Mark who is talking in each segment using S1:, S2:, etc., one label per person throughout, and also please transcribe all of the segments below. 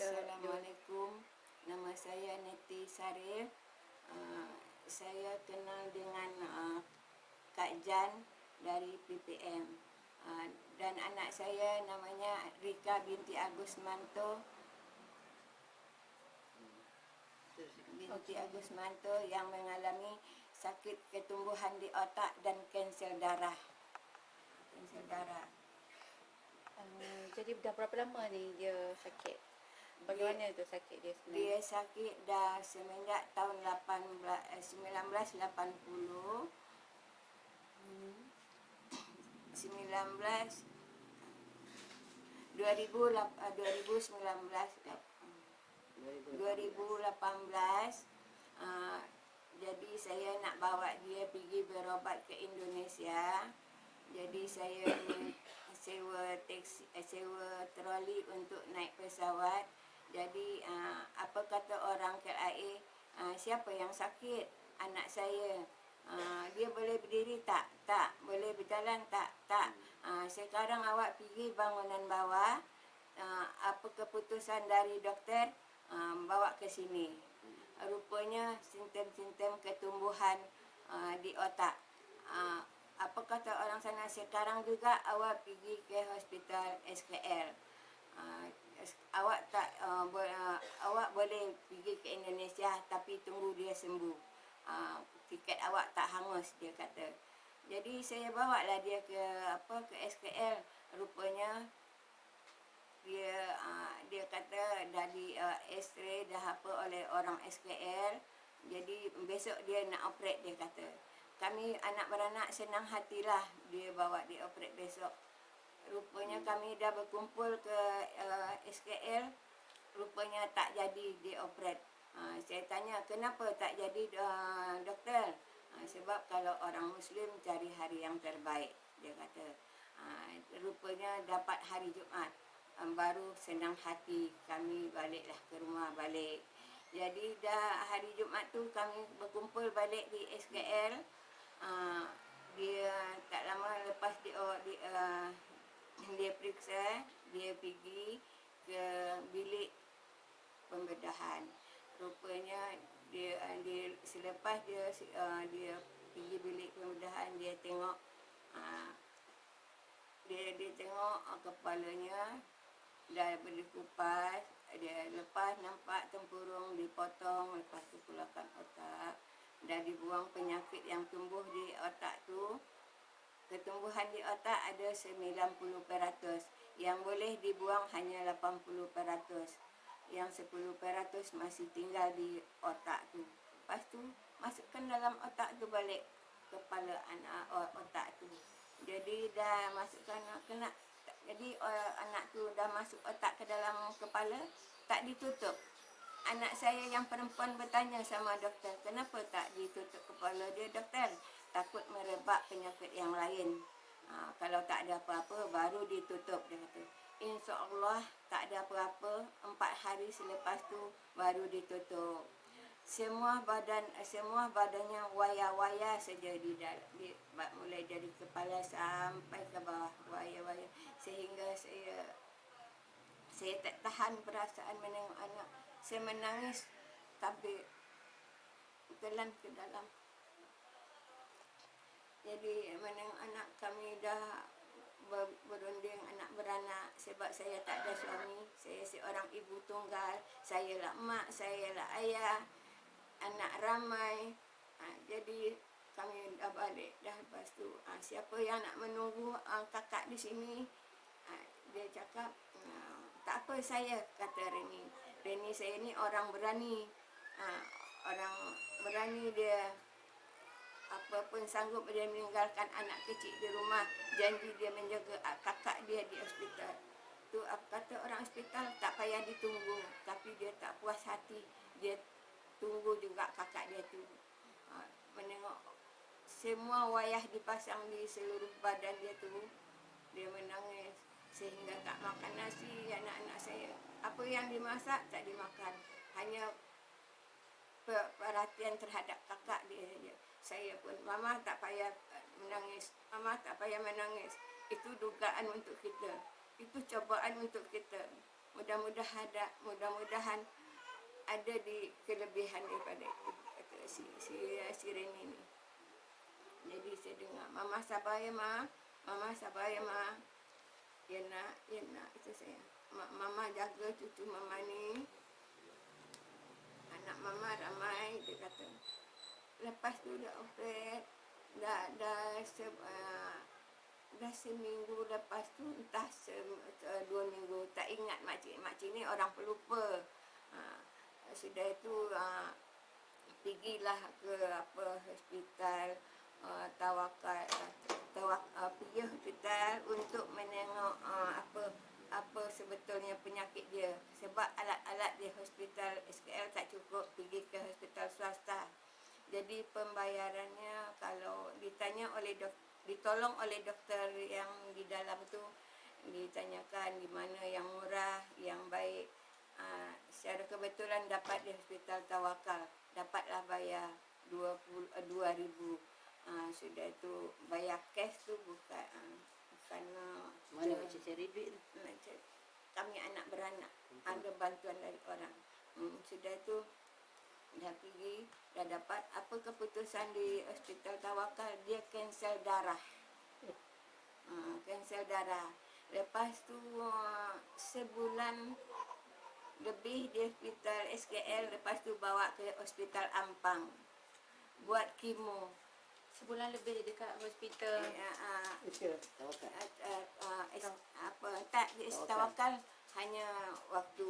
S1: Assalamualaikum, nama saya Neti Sarif. Saya kenal dengan Kak Jan dari PPM. Dan anak saya namanya Rika binti Agus Manto. Agus Manto yang mengalami sakit ketumbuhan di otak dan kanser darah.
S2: Jadi dah berapa lama ni dia sakit? Bagaimana tu sakit dia sebenarnya?
S1: Dia sakit dah semenjak tahun 1980. 2018, jadi saya nak bawa dia pergi berobat ke Indonesia. Jadi saya sewa troli untuk naik pesawat. Jadi apa kata orang KLIA, siapa yang sakit? Anak saya. Dia boleh berdiri tak? Tak. Boleh berjalan tak? Tak. Sekarang awak pergi bangunan bawah. Apa keputusan dari doktor? Bawa ke sini. Rupanya simptom-simptom ketumbuhan di otak. Apa kata orang sana, sekarang juga awak pergi ke hospital SKL. Awak boleh pergi ke Indonesia tapi tunggu dia sembuh. Tiket awak tak hangus, dia kata. Jadi saya bawa lah dia ke SKL. Rupanya dia kata dah di X-ray dah apa oleh orang SKL. Jadi besok dia nak operate, dia kata. Kami anak beranak senang hatilah dia bawa dia operate besok. Rupanya kami dah berkumpul ke SKL. Rupanya tak jadi dia operate. Saya tanya, kenapa tak jadi doktor? Sebab kalau orang Muslim cari hari yang terbaik, dia kata. Rupanya dapat hari Jumaat. Baru senang hati kami baliklah ke rumah balik. Jadi dah hari Jumaat tu kami berkumpul balik di SKL. Dia tak lama lepas dia periksa, dia pergi ke bilik pembedahan. Rupanya dia selepas dia pergi bilik pembedahan, dia tengok dia tengok kepalanya dah berkupas. Dia lepas nampak tempurung dipotong, lepas tu keluarkan otak. Dah dibuang penyakit yang tumbuh di otak tu. Ketumbuhan di otak ada 90%. Yang boleh dibuang hanya 80%. Yang 10% masih tinggal di otak tu. Lepas tu masukkan dalam otak tu balik kepala otak tu. Jadi dah masukkan kena. Jadi anak tu dah masuk otak ke dalam kepala, tak ditutup. Anak saya yang perempuan bertanya sama doktor, kenapa tak ditutup kepala dia, doktor? Takut merebak penyakit yang lain. Kalau tak ada apa-apa, baru ditutup, dia kata. InsyaAllah tak ada apa-apa, 4 hari selepas tu baru ditutup. Semua badannya waya-waya saja di dalam, mulai dari kepala sampai ke bawah, waya-waya. Sehingga saya tak tahan perasaan menengok anak. Saya menangis tapi telan ke dalam. Jadi menengok anak kami dah berunding, anak beranak. Sebab saya tak ada suami, saya seorang ibu tunggal. Saya lah mak, saya lah ayah, anak ramai. Jadi kami dah balik dah. Lepas tu siapa yang nak menunggu kakak di sini? Dia cakap, tak apa saya, kata Reni saya ni orang berani. Orang berani, dia apa pun sanggup dia meninggalkan anak kecil di rumah. Janji dia menjaga kakak dia di hospital. Tu kata orang hospital, tak payah ditunggu. Tapi dia tak puas hati, dia tunggu juga kakak dia tu. Menengok semua wayah dipasang di seluruh badan dia tu. Dia menangis sehingga tak makan nasi anak-anak saya. Apa yang dimasak tak dimakan. Hanya perhatian terhadap kakak dia saja. Saya pun, mama tak payah menangis, mama tak payah menangis. Itu dugaan untuk kita, itu cobaan untuk kita. mudah-mudahan ada di kelebihan daripada si Reni ni. Jadi saya dengar, Mama sabar ya Ma, Mama sabar ya Ma. Ya nak itu saya. Mama jaga cucu Mama ni. Anak Mama ramai, dia kata. Lepas tu dah operate, dah seminggu lepas tu, entah 2 minggu, tak ingat makcik ni orang pelupa. Sudah itu pergilah ke hospital Tawakal, pergi hospital untuk menengok apa sebetulnya penyakit dia. Sebab alat-alat di hospital SKL tak cukup, pergi ke hospital swasta. Jadi pembayarannya kalau ditanya ditolong oleh doktor yang di dalam tu, ditanyakan di mana yang murah, yang baik. Secara kebetulan dapat di hospital Tawakal, dapatlah bayar 2,000. Sudah itu bayar cash tu bukan kerana
S3: Mana macam cari duit tu?
S1: kami anak beranak, ada bantuan dari orang. Sudah itu dah pergi, dah dapat apa keputusan di hospital Tawakal, dia cancel darah. Cancel darah. Lepas tu sebulan lebih di hospital SKL, lepas tu bawa ke hospital Ampang buat kemo.
S2: Sebulan lebih dekat hospital.
S1: Tak di Tawakal, hanya waktu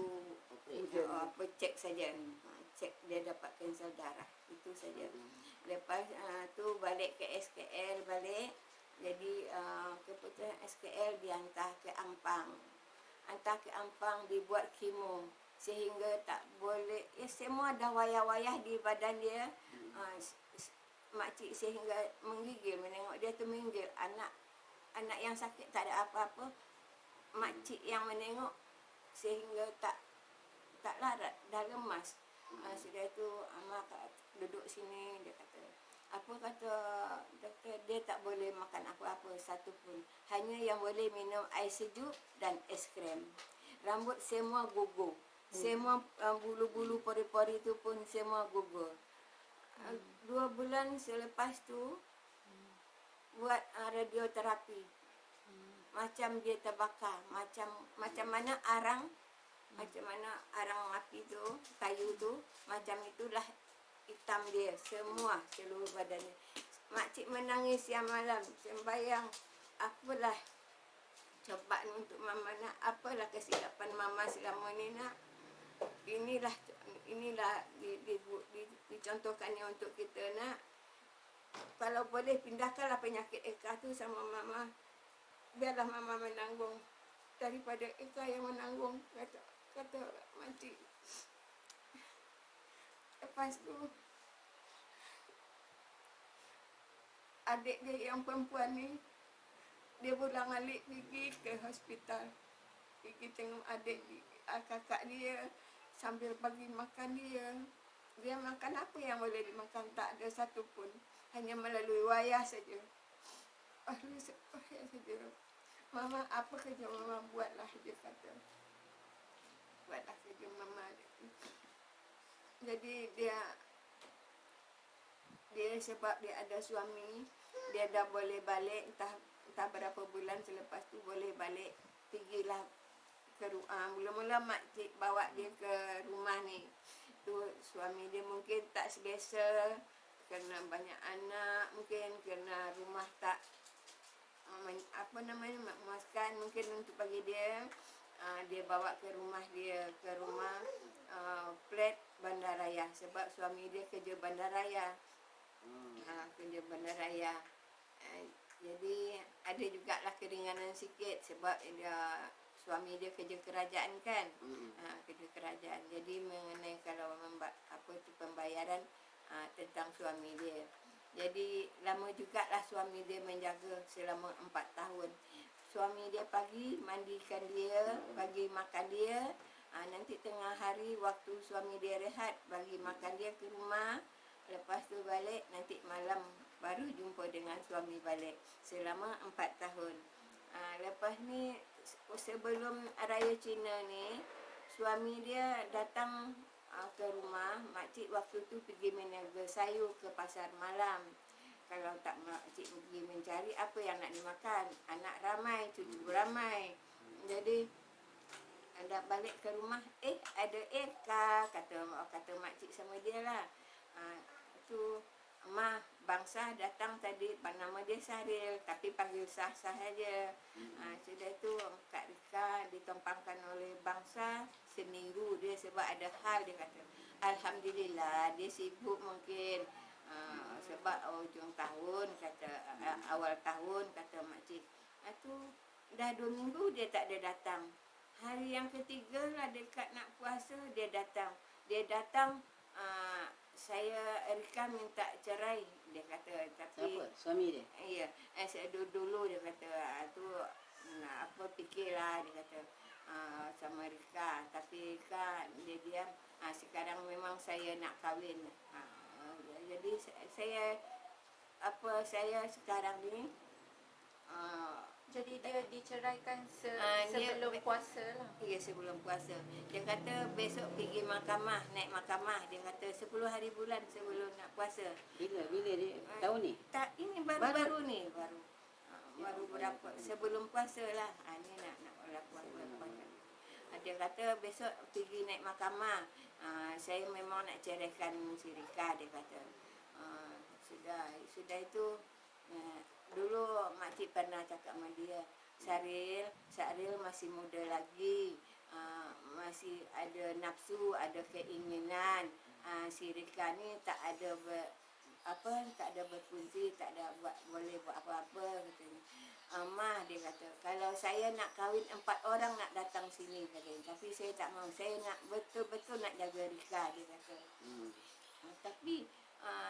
S1: cek saja. Cek dia dapat cancel darah, itu saja. Lepas tu balik ke SKL balik. Jadi keputusan SKL dihantar ke Ampang. Hantar ke Ampang dibuat kemo sehingga tak boleh, semua dah wayah-wayah di badan dia. Makcik sehingga menggigil menengok dia tu menggigil. Anak yang sakit tak ada apa-apa, makcik yang menengok sehingga tak larat, dah lemas. Sudah itu Amak duduk sini, dia kata, apa kata doktor, dia tak boleh makan apa-apa satu pun, hanya yang boleh minum air sejuk dan es krim. Rambut semua gugur, semua bulu-bulu pori-pori tu pun semua gugur. 2 bulan selepas tu buat radioterapi. Macam dia terbakar, macam mana arang api tu, kayu tu, macam itulah hitam dia semua, seluruh badannya. Makcik menangis siang malam, sembayang, apalah cobaan untuk Mama nak, apalah kesilapan Mama selama ni nak. Inilah dicontohkannya untuk kita nak. Kalau boleh pindahkanlah penyakit Eka tu sama Mama. Biarlah Mama menanggung daripada Eka yang menanggung, kata makcik. Lepas tu adik dia yang perempuan ni, dia pulang-alik pergi ke hospital, pergi tengok adik kakak dia, sambil bagi makan dia. Dia makan apa yang boleh dimakan, tak ada satu pun, hanya melalui wayah saja. Wayah saja. Mama, apa kerja Mama buatlah, dia kata. Buatlah kerja Mama. Jadi dia sebab dia ada suami, dia dah boleh balik, entah berapa bulan selepas tu boleh balik. Pergilah ke mula-mula makcik bawa dia ke rumah ni. Tu suami dia mungkin tak selesa kerana banyak anak, mungkin kerana rumah tak memuaskan, mungkin untuk bagi dia. Dia bawa ke rumah dia, ke rumah flat bandaraya, sebab suami dia kerja bandaraya. Kerja bandaraya. Jadi ada jugalah keringanan sikit sebab suami dia kerja kerajaan kan. Kerja kerajaan. Jadi mengenai kalau pembayaran tentang suami dia. Jadi lama jugalah suami dia menjaga selama 4 tahun. Suami dia pagi mandikan dia, bagi makan dia. Nanti tengah hari waktu suami dia rehat, bagi makan dia ke rumah. Lepas tu balik, nanti malam baru jumpa dengan suami balik. Selama 4 tahun. Lepas ni, sebelum Raya Cina ni, suami dia datang ke rumah. Makcik waktu tu pergi meniaga sayur ke pasar malam. Kalau tak makcik pergi mencari apa yang nak dimakan. Anak ramai, cucu ramai. Jadi dah balik ke rumah, ada Eka, kata makcik sama dia lah. Tu Mah, bangsa datang tadi, nama dia Saril, tapi panggil Sah-Sah saja. Sudah tu Kak Rika ditumpangkan oleh bangsa seminggu dia sebab ada hal, dia kata. Alhamdulillah, dia sibuk mungkin. Sebab hujung tahun, kata awal tahun, kata makcik. Tu dah 2 minggu dia tak ada datang. Hari yang ketiga lah dekat nak puasa, dia datang. Dia datang, saya Erika minta cerai, dia kata. Tapi
S3: Siapa? Suami dia?
S1: iya, saya dulu dia kata, tu apa fikirlah, dia kata sama Rika. Tapi Rika dia diam. Sekarang memang saya nak kahwin. Jadi saya sekarang ni
S2: Jadi dia diceraikan
S1: dia-
S2: sebelum puasa lah.
S1: ya, sebelum puasa. Dia kata besok pergi mahkamah, naik mahkamah. Dia kata 10 hari bulan sebelum nak puasa.
S3: Bila dia tahun ni?
S1: Tak, ini baru ni. Baru berapa, sebelum puasa lah. Ni nak puasa. Dia kata besok pergi naik mahkamah. Saya memang nak ceraikan si Rika, dia kata. Sudah itu, dulu makcik pernah cakap sama dia, Saril masih muda lagi, masih ada nafsu, ada keinginan. Si Rika ni tak ada berfungsi, tak ada boleh buat apa-apa, katanya. Mah, dia kata, kalau saya nak kahwin 4 orang nak datang sini, katanya. Tapi saya tak mau, saya nak betul-betul nak jaga Rika, dia kata. Tapi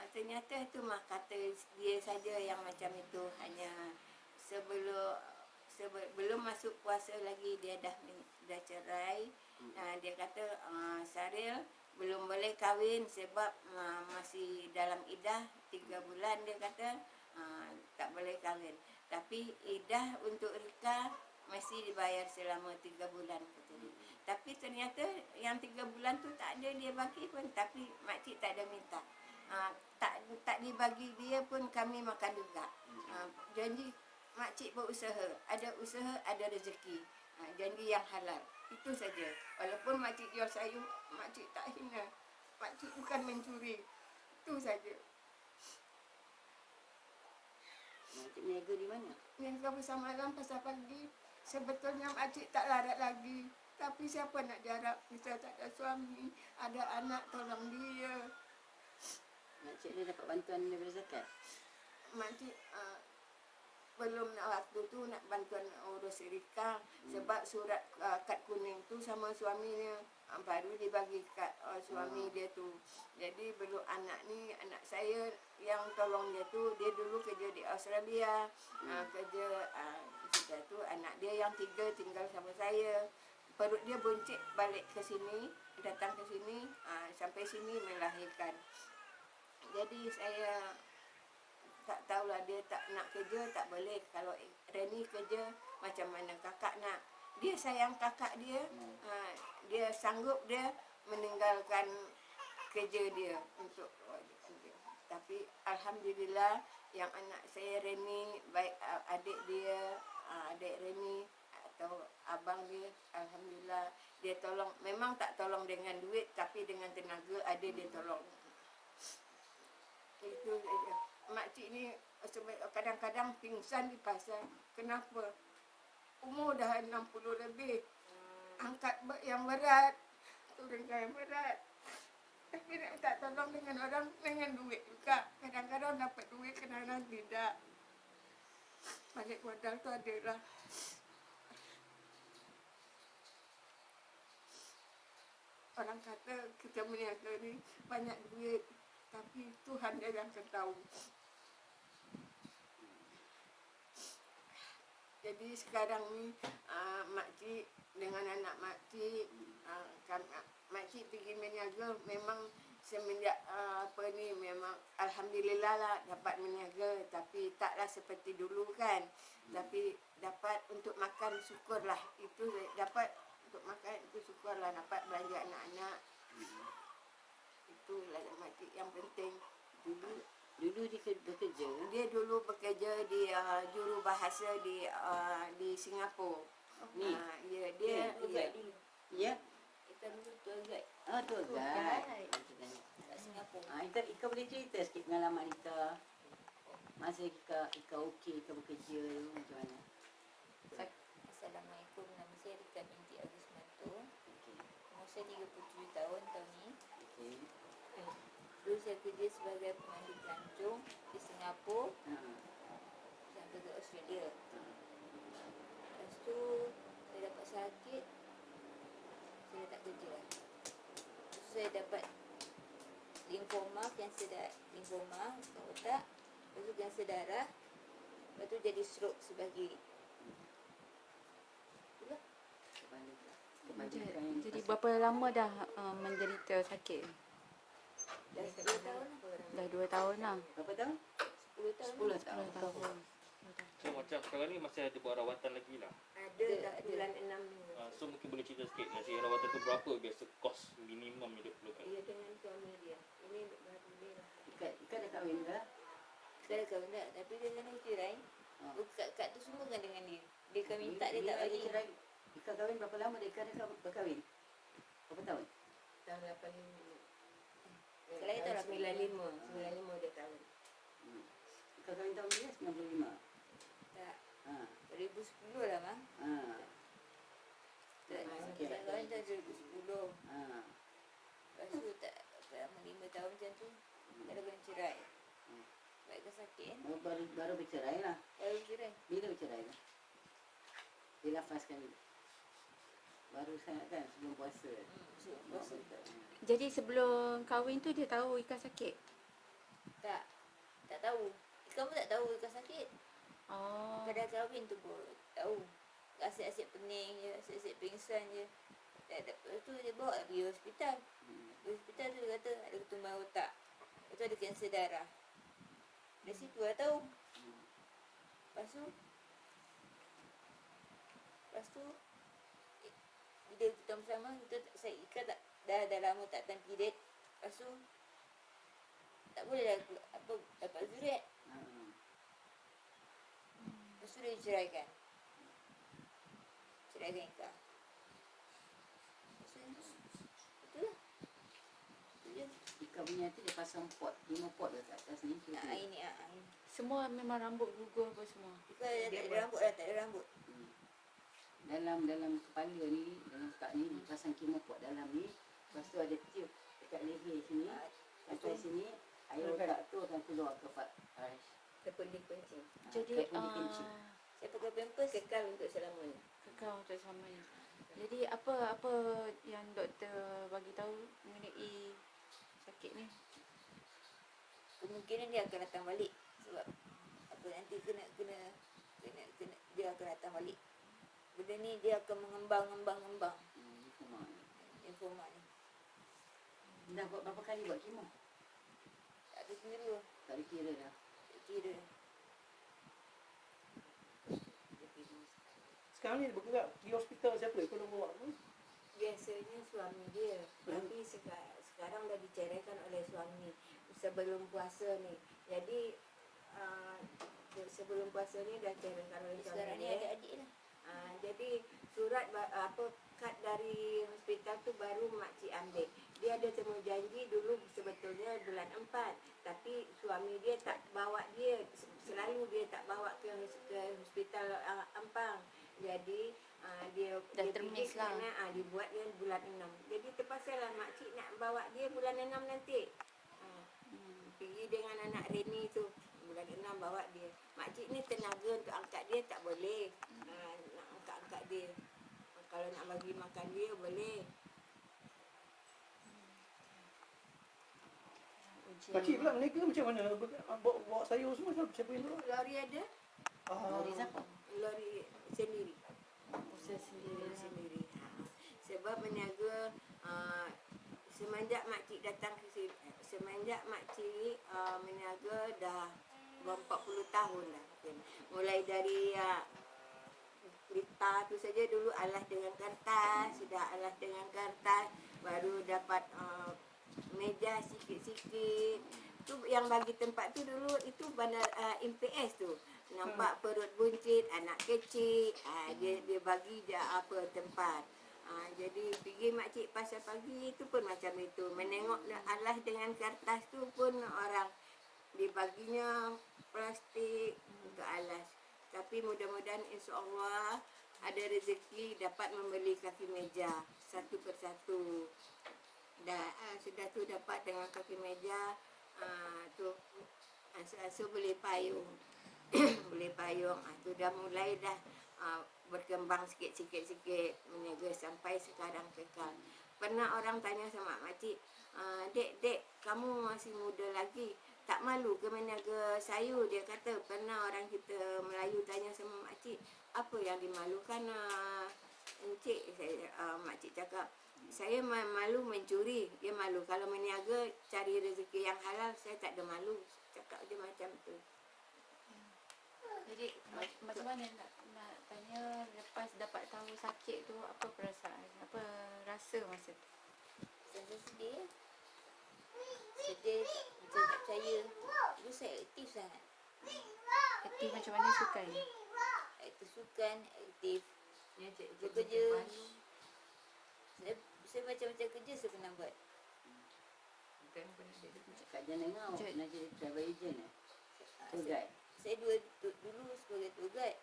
S1: ternyata tu Mah kata dia saja yang macam itu. Hanya belum masuk puasa lagi dia dah cerai. Dia kata Saril belum boleh kahwin sebab masih dalam iddah 3 bulan, dia kata. Tak boleh kahwin. Tapi iddah untuk Rika masih dibayar selama 3 bulan, kata dia. Tapi ternyata yang 3 bulan tu tak ada dia bagi pun. Tapi makcik tak ada minta. Tak dibagi dia pun kami makan juga. Janji makcik berusaha, ada usaha, ada rezeki. Janji yang halal. Itu saja. Walaupun makcik jual sayur, makcik tak hina. Makcik bukan mencuri. Itu saja.
S3: Makcik meniaga di mana?
S1: Niaga bersama malam pasal pagi. Sebetulnya makcik tak larat lagi. Tapi siapa nak jarak? Kita tak ada suami, ada anak, tolong dia.
S3: Makcik dia dapat bantuan daripada zakat?
S1: Makcik belum nak waktu tu nak bantuan urus Rika. Sebab surat kad kuning tu sama suaminya baru dibagi kat suami dia tu. Jadi belum anak saya yang tolong dia tu, dia dulu kerja di Australia. Kerja sudah tu anak dia yang 3 tinggal sama saya. Perut dia buncit balik ke sini, datang ke sini, sampai sini melahirkan. Jadi saya tak tahulah, dia tak nak kerja, tak boleh. Kalau Reni kerja, macam mana kakak nak? Dia sayang kakak dia, dia sanggup dia meninggalkan kerja dia untuk dia. Tapi Alhamdulillah yang anak saya Reni, baik adik dia, adik Reni atau abang dia, Alhamdulillah dia tolong. Memang tak tolong dengan duit, tapi dengan tenaga ada dia tolong. Itu saja. Makcik ni kadang-kadang pingsan di pasar. Kenapa? Umur dah 60 lebih. Angkat yang berat, turunkan yang berat. Tapi nak minta tolong dengan orang dengan duit juga. Kadang-kadang dapat duit, kadang-kadang tidak. Balik modal tu adalah. Orang kata kita meniaga ni banyak duit, tapi Tuhan dia yang akan tahu. Jadi sekarang ni makcik dengan anak makcik, makcik pergi meniaga memang semenjak memang Alhamdulillah lah dapat meniaga, tapi taklah seperti dulu kan. Tapi dapat untuk makan, syukurlah. Itu dapat untuk makan itu syukurlah dapat belanja anak-anak. Itulah makcik yang penting.
S3: Dulu dia bekerja.
S1: Dia dulu bekerja di juru bahasa di Singapura.
S3: Ni.
S1: Ya, dia
S3: Ya.
S1: kita dulu tour guide.
S3: Oh, tu guide.
S1: Kat Singapura.
S3: Ika boleh cerita sikit pengalaman Ika. Masa Ika okey, Ika bekerja tu macam mana?
S4: Assalamualaikum, nama saya Rika binti Agusmanto.
S3: Okey.
S4: Umur saya 37 tahun tahun ni.
S3: Okey.
S4: Dulu saya kerja sebagai pemandu pelancong di Singapura
S3: Ha.
S4: dan juga Australia.
S3: Ha.
S4: Lepas tu saya dapat sakit, saya tak kerja. Lepas tu saya dapat limfoma, kanser limfoma kat otak. Lepas tu kanser darah. Lepas tu jadi stroke sebelah kiri. Itulah.
S2: Jadi berapa lama dah menderita sakit?
S4: Dah 10 tahun lah.
S2: Dah 2 tahun lah.
S3: Berapa tahun?
S4: 10 tahun.
S3: 10
S2: 10
S3: tahun.
S2: tahun.
S5: So macam sekarang ni masih ada buat rawatan lagi lah.
S1: Ada dah bulan 6 ni.
S5: So mungkin boleh cerita sikit nasi rawatan tu berapa biasa kos minimum yang dia perlukan.
S1: Ia dengan suami dia. Ini baru ni lah.
S3: Ika dah kahwin ke?
S4: Saya kahwin tak, tapi dia kena cerai.
S3: Ha.
S4: Kad tu semua kan dengan dia. Dia kan minta, dia tak
S3: Bila
S4: bagi.
S3: cerai, Ika kahwin berapa lama dah Ika dah berkahwin? Berapa tahun?
S1: Tahun 85.
S4: Selain tahun
S1: 95. 95 dia kahwin.
S3: Ika kahwin tahun bila? 95.
S4: Tak,
S3: Ha.
S4: 2010 lah bang.
S3: Ha.
S4: Tak,
S3: Okey.
S4: saya kahwin tahun 2010.
S3: Ha.
S4: Lepas tu tak, lama 5 tahun macam tu. Tak ada kena cerai. Baikkan sakit kan.
S3: Baru bercerai lah.
S4: Baru cerai.
S3: Bila bercerai lah? Dilafazkan baru sangat kan sebelum puasa.
S4: Sebelum puasa.
S2: Jadi sebelum kahwin tu dia tahu Ika sakit?
S4: Tak, tak tahu. Ika pun tak tahu Ika sakit.
S2: Oh.
S4: Pada kahwin tu pun tahu. Asyik-asyik pening je, asyik-asyik pingsan je. Lepas tu dia bawa pergi hospital. Di hospital tu dia kata ada ketumbar otak. Lepas tu ada kanser darah. Dari situ lah tahu. Lepas tu bila kita bersama saya Ika tak dah lama tak time period. Lepas tu tak boleh dah dapat zuriat.
S3: Ha.
S4: Lepas tu dia ceraikan Ika. Lepas tu itulah. Itu je.
S3: Ika punya tu dia pasang pot, 5 pot dekat atas ni.
S4: Ini.
S2: Semua memang rambut gugur apa semua?
S4: Ika dah tak ada rambut dah, tak ada rambut.
S3: Dalam kepala ni, dalam otak ni dia pasang pot dalam ni. Lepas tu ada tube dekat leher sini. Sampai sini air otak tu akan keluar ke Farish.
S1: Kepundi kunci.
S2: Jadi
S3: kepundi kencing.
S4: Saya pakai pampers.
S1: Kekal untuk selamanya.
S2: kekal untuk selamanya. Jadi apa yang doktor bagi tahu mengenai sakit ni?
S4: Kemungkinan dia akan datang balik. Sebab apa nanti kena dia akan datang balik. Benda ni dia akan mengembang. Informa ni.
S3: Dah buat berapa kali buat kemo?
S4: Tak ada kira.
S3: Tak ada kira dah.
S4: Tak kira.
S6: Sekarang ni dia bergerak di hospital siapa? Kau nak bawa apa?
S1: Biasanya suami dia. Tapi sekarang dah diceraikan oleh suami sebelum puasa ni. Jadi sebelum puasa ni dah ceraikan oleh suami
S4: Sekarang ni
S1: dia.
S4: ada adik lah.
S1: Jadi surat kad dari hospital tu baru makcik ambil. Dia ada temu janji dulu sebetulnya bulan 4. Tapi suami dia tak bawa dia. Selalu dia tak bawa ke hospital Ampang. Jadi dia
S2: termiss lah.
S1: Kerana dibuat dia bulan 6. Jadi terpaksa lah makcik nak bawa dia bulan 6 nanti. Pergi dengan anak Reni tu. Bulan 6 bawa dia. Makcik ni tenaga untuk angkat dia tak boleh. Nak angkat dia. Kalau nak bagi makan dia boleh.
S6: Pakcik pula mereka macam mana? Bawa sayur semua siapa yang bawa?
S1: Lori ada?
S3: Lori siapa?
S1: Lori sendiri.
S2: Usaha sendiri.
S1: Sebab meniaga semenjak makcik datang ke sini, semenjak makcik meniaga dah 40 tahun dah. Mulai dari hantar tu saja dulu alas dengan kertas, sudah alas dengan kertas, baru dapat meja sikit-sikit. Tu yang bagi tempat tu dulu itu bandar MPS tu. Nampak perut buncit anak kecil, dia bagi je apa tempat. Jadi pergi makcik pasar pagi itu pun macam itu. Menengok alas dengan kertas tu pun orang dibaginya plastik untuk alas. Tapi mudah-mudahan insya-Allah ada rezeki dapat membeli kaki meja satu persatu. Dah sudah tu dapat dengan kaki meja tu asa-asa boleh payung. Boleh payung. Tu dah mulai dah berkembang sikit meniaga sampai sekarang kekal. Pernah orang tanya sama makcik, dek, kamu masih muda lagi, tak malu ke meniaga sayur? Dia kata, pernah orang kita Melayu tanya sama makcik, apa yang dimalukan encik? Makcik cakap, saya malu mencuri, dia malu. Kalau meniaga cari rezeki yang halal, saya tak ada malu. Cakap dia macam tu.
S2: Jadi macam mana nak tanya lepas dapat tahu sakit tu, apa perasaan, apa rasa masa tu?
S4: Saya sedih. Sedih, macam tak percaya. Dulu saya aktif sangat.
S2: Aktif macam mana sukan?
S4: Aktif sukan, aktif
S3: Ni cik
S4: bekerja. Saya macam-macam kerja saya pernah buat.
S3: kat Janengau nak jadi travel agent tour guide.
S4: Saya dulu sebagai tour guide.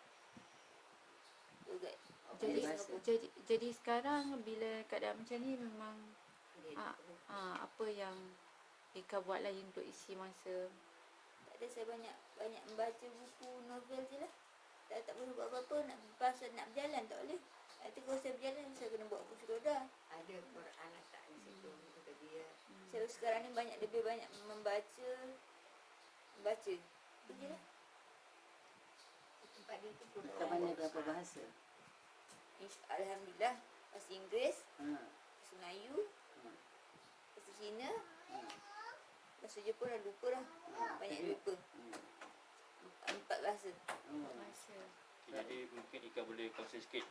S2: Jadi sekarang bila keadaan macam ni memang apa yang Ika buat lagi untuk isi masa?
S4: Tak ada, saya banyak membaca buku novel je lah. Tak boleh buat apa-apa, nak berjalan tak boleh. Nanti kalau saya berjalan, saya kena bawa kursi roda.
S1: Ada Quran letak di situ untuk dia.
S4: Saya sekarang ni lebih banyak membaca. Itu je lah.
S1: Tempat dia tu pun
S3: Kita pandai berapa bahasa?
S4: Alhamdulillah, bahasa Inggeris,
S3: Ha.
S4: bahasa Melayu, bahasa Cina, bahasa Jepun dah lupa dah. Banyak lupa. 4 bahasa.
S2: Masa
S5: Jadi mungkin Ika boleh kongsi sikit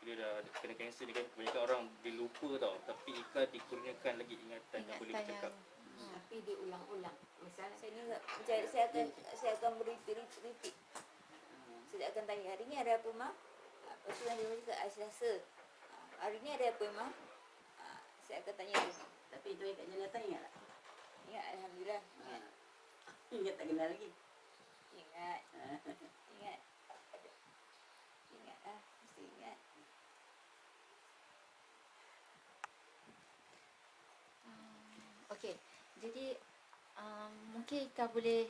S5: bila dah kena kanser ni kan kebanyakan orang boleh lupa tau, tapi Ika dikurniakan lagi ingatan yang boleh bercakap.
S1: tapi diulang-ulang. Misalnya
S4: Saya ni saya akan repeat. Saya akan tanya, hari ni ada apa, Mak? Lepas tu nanti dia cakap, Selasa. Hari ni ada apa, Mak? Saya akan tanya dia.
S3: Tapi itu kat Janatan ingat tak?
S4: Ingat, Alhamdulillah.
S3: Ha. Ingat tak kenal lagi?
S4: Ingat.
S3: Ha.
S4: Ingat. Ingat lah. Mesti ingat.
S2: okey. Jadi mungkin Ika boleh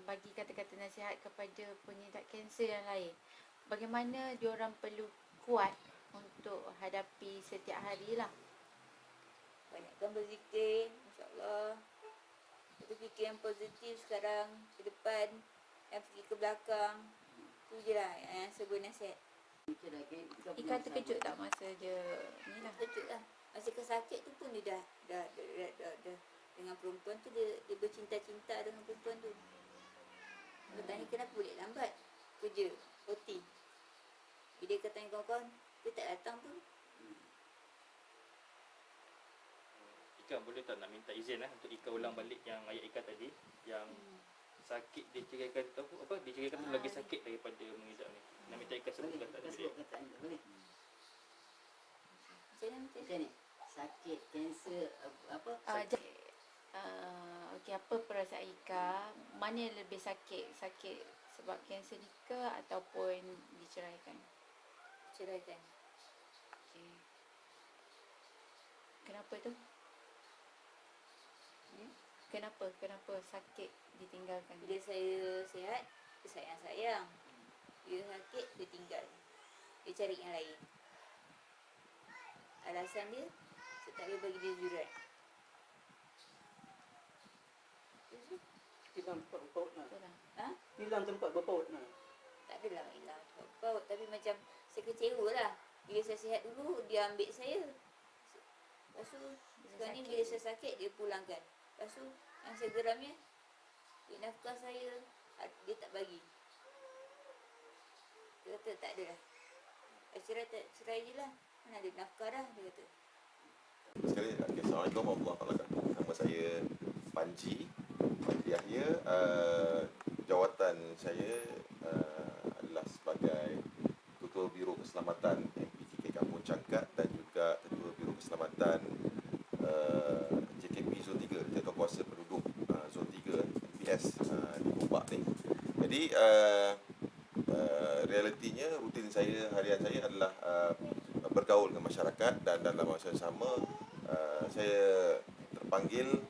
S2: bagi kata-kata nasihat kepada pengidap kanser yang lain. Bagaimana diorang perlu kuat untuk hadapi setiap hari lah.
S4: Banyakkan berzikir, insyaAllah. Berfikir yang positif sekarang, ke depan, yang fikir ke belakang. Itu je lah yang saya boleh nasihat.
S3: Mungkin dah kan
S2: Ika terkejut tak masa dia ni lah?
S4: Kejut lah. Masa sakit tu pun dia dah dengan perempuan tu dia bercinta-cinta dengan perempuan tu. Dia tanya kenapa boleh lambat kerja, OT. Bila dia tanya kawan-kawan, dia tak datang tu.
S5: Ika boleh tak nak minta izin untuk Ika ulang balik yang ayat Ika tadi yang sakit diceraikan tu apa diceraikan tu lagi sakit daripada mengidap ni. Nak minta Ika sebut
S3: boleh.
S5: kata
S3: Kita
S5: tadi.
S3: sebut kataan tak boleh.
S4: Macam mana?
S3: Macam ni. Sakit, kanser, apa?
S2: Okey, apa perasaan Ika? Mana yang lebih sakit? Sakit sebab kanser ni ke ataupun diceraikan?
S4: Ceraikan.
S2: Okey. Kenapa tu? Kenapa sakit ditinggalkan?
S4: Bila saya sihat, dia sayang-sayang. Bila sakit, dia tinggal. Dia cari yang lain. Alasan dia, saya tak boleh bagi dia zurat.
S6: Hilang tempat berpaut lah.
S2: Betul lah.
S4: Ha?
S6: Hilang tempat berpaut lah.
S4: Tak adalah hilang paut. Tapi macam saya kecewa lah. Bila saya sihat dulu, dia ambil saya. Lepas tu, sekarang ni bila saya sakit, dia pulangkan. Lepas tu, yang saya geramnya, dia nafkah saya, dia tak bagi. Dia kata tak ada lah. cerai je lah. Mana ada nafkah dah, dia kata.
S7: Sekali, okay, Assalamualaikum warahmatullahi wabarakatuh. Nama saya Panji Yahya. Jawatan saya adalah sebagai Ketua Biro Keselamatan MPJK Kampung Cangkat dan juga Ketua Biro Keselamatan JKP Zon 3, Jawatankuasa Penduduk Zon 3 MPS di Gombak ni. Jadi realitinya rutin saya, harian saya adalah bergaul dengan masyarakat, dan dalam masa yang sama saya terpanggil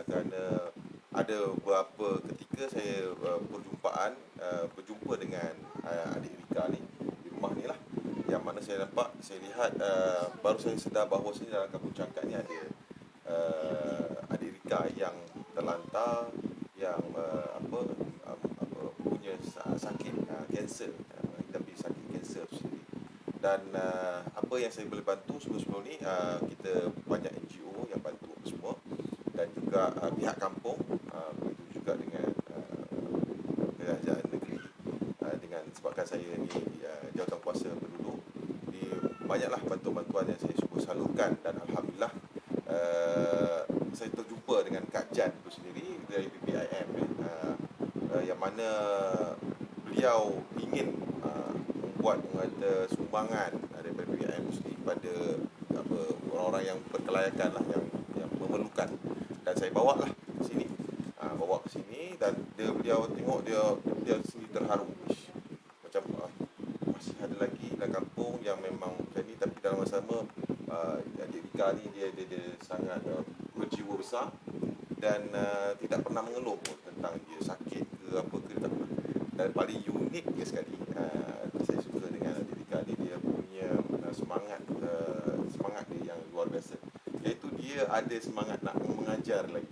S7: kerana ada beberapa ketika saya berjumpa dengan adik Rika ni di rumah ni lah, yang mana saya lihat baru saya sedar bahawa dalam Kampung Cangkat ni ada adik Rika yang terlantar, yang punya sakit kanser, tapi sakit kanser sendiri. Dan apa yang saya boleh bantu sebelum ni, kita banyak NGO yang bantu semua, dan juga pihak kampung, begitu juga dengan kerajaan negeri, dengan sebabkan saya ni Jawatankuasa Penduduk, banyaklah bantuan-bantuan yang saya cuba salurkan, dan alhamdulillah saya terjumpa dengan Kak Jan itu sendiri dari PPIM, yang mana beliau ingin membuat sumbangan daripada PPIM sendiri kepada orang-orang yang berkelayakan lah, yang memerlukan, dan saya bawa lah ke sini, dan beliau tengok, dia sendiri terharu. Ish, macam masih ada lagi dalam kampung yang memang macam ni, tapi dalam masa sama adik Rika ni dia sangat berjiwa besar, dan tidak pernah mengeluh pun tentang dia sakit ke apa ke, tak pernah. Dan paling uniknya sekali, saya suka dengan adik Rika ni, dia punya semangat dia yang luar biasa, iaitu dia ada semangat nak mengajar lagi.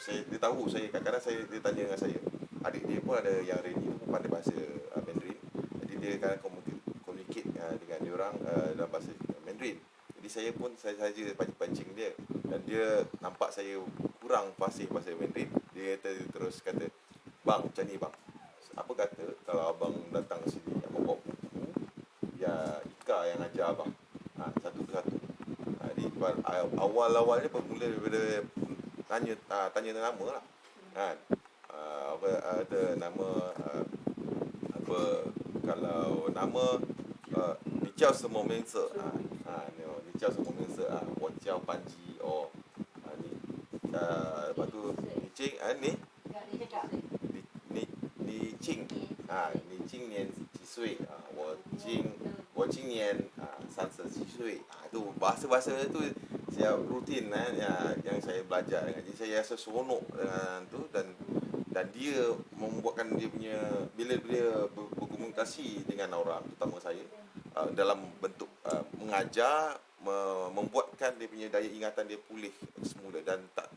S7: Dia tahu saya, kadang-kadang dia tanya dengan saya, adik dia pun ada yang Reni pun pandai bahasa Mandarin, jadi dia kadang communicate dengan dia orang dalam bahasa Mandarin. Jadi saya saja pancing dia, dan dia nampak saya kurang fasih bahasa Mandarin, dia terus kata, "Bang, macam ni bang, apa kata kalau abang datang sini, abang bawa buku, ya Ika yang ajar abang satu persatu." Jadi awal-awalnya bermula daripada tanya nama lah, kan. Ada nama kalau nama你叫什么名字你叫什么名字我叫Panji. Lepas tu你今年几岁我今年37岁. Itu bahasa-bahasa tu saya rutin yang saya belajar dengan. Jadi saya rasa seronok dengan tu, dan dia membuatkan dia punya, bila dia berkomunikasi dengan orang, terutama saya, dalam bentuk mengajar, membuatkan dia punya daya ingatan dia pulih semula, dan tak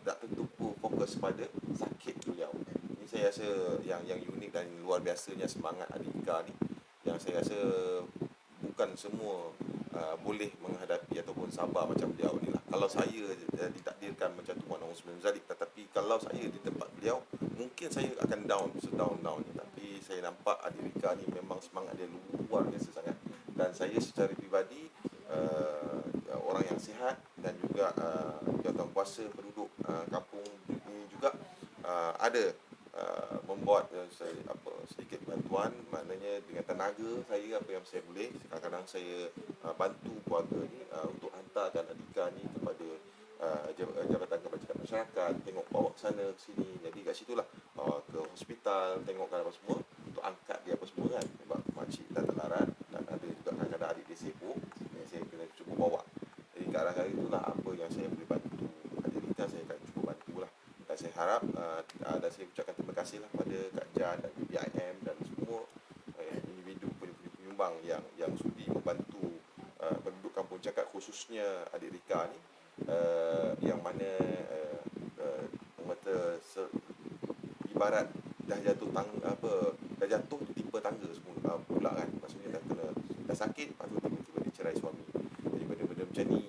S7: tertumpu fokus pada sakit beliau. Ini saya rasa yang unik dan luar biasanya semangat adik Ika ni, yang saya rasa bukan semua boleh menghadapi ataupun sabar macam beliau ni lah. Kalau saya ditakdirkan macam tu, Muhammad Zalik, tetapi kalau saya di tempat beliau, mungkin saya akan down ni. Tapi saya nampak adik Rika ni memang semangat dia luar biasa sangat, dan saya secara pribadi orang yang sihat, dan juga Jawatankuasa Penduduk kampung ini juga ada membuat sedikit bantuan, maknanya dengan tenaga saya, apa yang saya boleh. Kadang-kadang saya bantu keluarga ni untuk hantarkan Adika ni kepada Jabatan Kebajikan Masyarakat, tengok bawa ke sana ke sini. Jadi kat situlah ke hospital, tengokkan apa semua, untuk angkat dia apa semua kan, sebab makcik dah terlarat, dan ada juga kadang-kadang adik dia sibuk, saya kena cuba bawa. Jadi kadang-kadang itulah apa yang saya boleh bantu adik Rika, saya akan cuba bantulah. Dan saya harap dan saya ucapkan terima kasih lah pada Kak Jan dan PPIM dan semua individu penyumbang yang sudi membantu penduduk Kampung Cangkat, khususnya adik Rika ni, yang mana ibarat dah jatuh timpa tangga semua pula kan, maksudnya dah sakit, lepas tu tiba-tiba dicerai suami. Jadi benda-benda macam ni